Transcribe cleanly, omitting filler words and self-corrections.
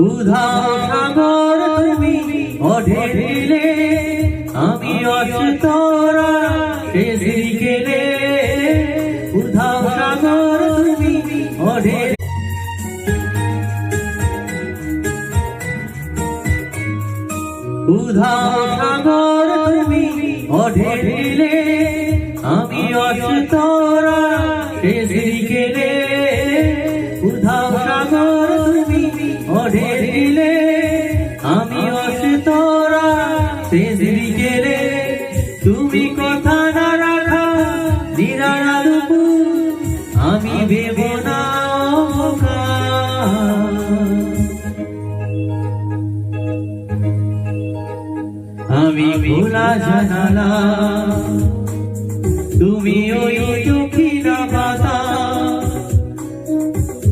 উধাও সাগর তুমি অঢেলে, আমি অচেতরা শেষ গেলে। উধাও সাগর তুমি অঢেলে, উধাও সাগর তুমি অঢেলে, আমি অচেতরা শেষ গেলে। উধাও সাগর তুমি অঢেলে, আমি অচেতরা শেষ গেলে। তুমি কথা না রাখা নিরালা দুপুর, আমি ভেব না আমি খোলা জানালা